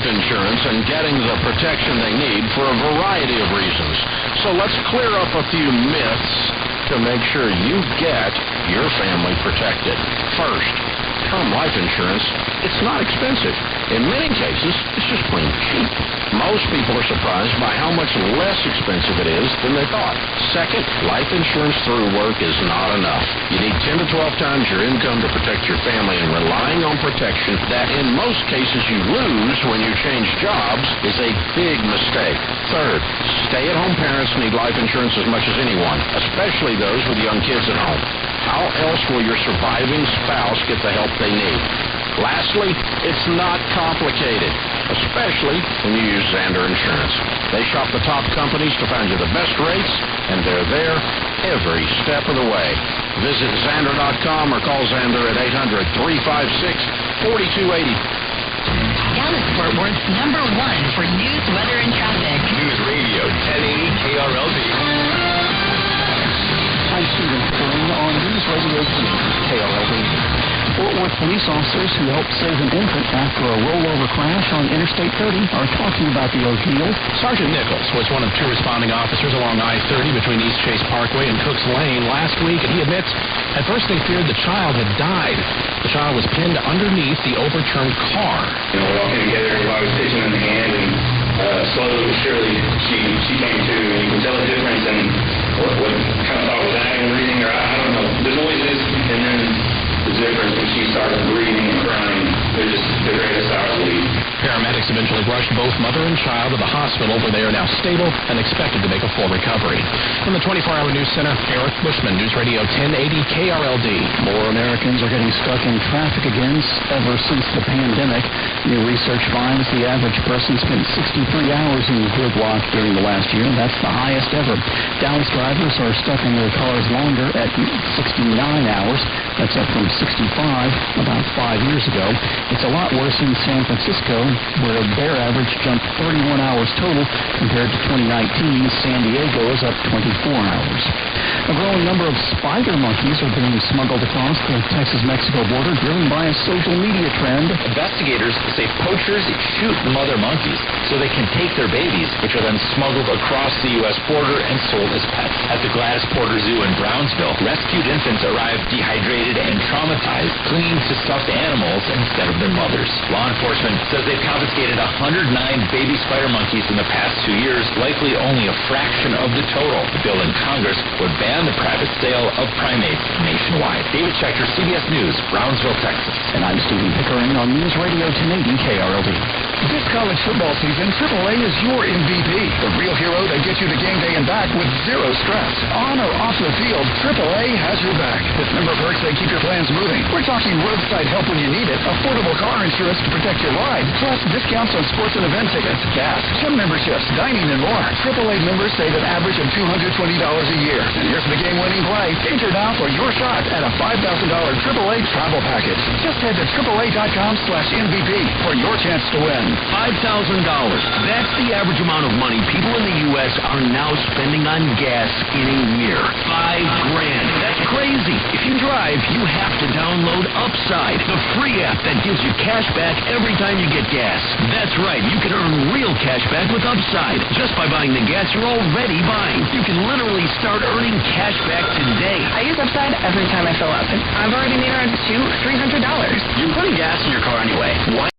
insurance and getting the protection they need for a variety of reasons. So let's clear up a few myths to make sure you get your family protected. First, term life insurance, it's not expensive. In many cases, it's just plain cheap. Most people are surprised by how much less expensive it is than they thought. Second, life insurance through work is not enough. You need 10 to 12 times your income to protect your family, and relying on protection that in most cases you lose when you change jobs is a big mistake. Third, stay-at-home parents need life insurance as much as anyone, especially those with young kids at home. How else will your surviving spouse get the help they need? Lastly, it's not complicated, especially when you use Xander Insurance. They shop the top companies to find you the best rates, and they're there every step of the way. Visit Xander.com or call Xander at 800-356-4280. Dallas Fort Worth's number one for news, weather, and traffic. News Radio 1080 KRLD. Hi, Stephen Pickering on News Radio KRLD. Fort Worth police officers who helped save an infant after a rollover crash on Interstate 30 are talking about the ordeal. Sergeant Nichols was one of two responding officers along I-30 between East Chase Parkway and Cooks Lane last week, and he admits at first they feared the child had died. The child was pinned underneath the overturned car. You know, we're walking together while I was pitching in the hand, and slowly but surely she came to, and you can tell the difference in what kind of thought was that and breathing, or I don't know, the noises, and then the difference when she started breathing and crying. They're just the greatest hour of the week. Paramedics eventually rushed both mother and child to the hospital, where they are now stable and expected to make a full recovery. From the 24-hour News Center, Eric Bushman, News Radio 1080 KRLD. More Americans are getting stuck in traffic again ever since the pandemic. New research finds the average person spent 63 hours in gridlock during the last year. That's the highest ever. Dallas drivers are stuck in their cars longer at 69 hours. That's up from 65 about 5 years ago. It's a lot worse in San Francisco, where their average jumped 31 hours total compared to 2019. San Diego is up 24 hours. A growing number of spider monkeys are being smuggled across the Texas-Mexico border, driven by a social media trend. Investigators say poachers shoot mother monkeys so they can take their babies, which are then smuggled across the U.S. border and sold as pets. At the Gladys Porter Zoo in Brownsville, rescued infants arrived dehydrated and traumatized, clinging to stuffed animals instead of their mothers. Law enforcement says they've confiscated 109 baby spider monkeys in the past 2 years, likely only a fraction of the total. The bill in Congress would ban the private sale of primates nationwide. David Schechter, CBS News, Brownsville, Texas. And I'm Stephen Pickering on News Radio 1080 KRLD. This college football season, AAA is your MVP. The real hero that gets you to game day and back with zero stress. On or off the field, AAA has your back. With member perks that keep your plans moving. We're talking roadside help when you need it, affordable car insurance to protect your ride, plus discounts on sports and event tickets, gas, gym memberships, dining, and more. AAA members save an average of $220 a year. And here's the game-winning play. Enter now for your shot at a $5,000 AAA travel package. Just head to AAA.com/MVP for your chance to win. $5,000. That's the average amount of money people in the U.S. are now spending on gas in a year. $5,000. That's crazy. If you drive, you have to download Upside, the free app that gives you cash back every time you get gas. That's right. You can earn real cash back with Upside just by buying the gas you're already buying. You can literally start earning cash back today. I use Upside every time I fill up. I've already made around $200-300. You're putting gas in your car anyway. Why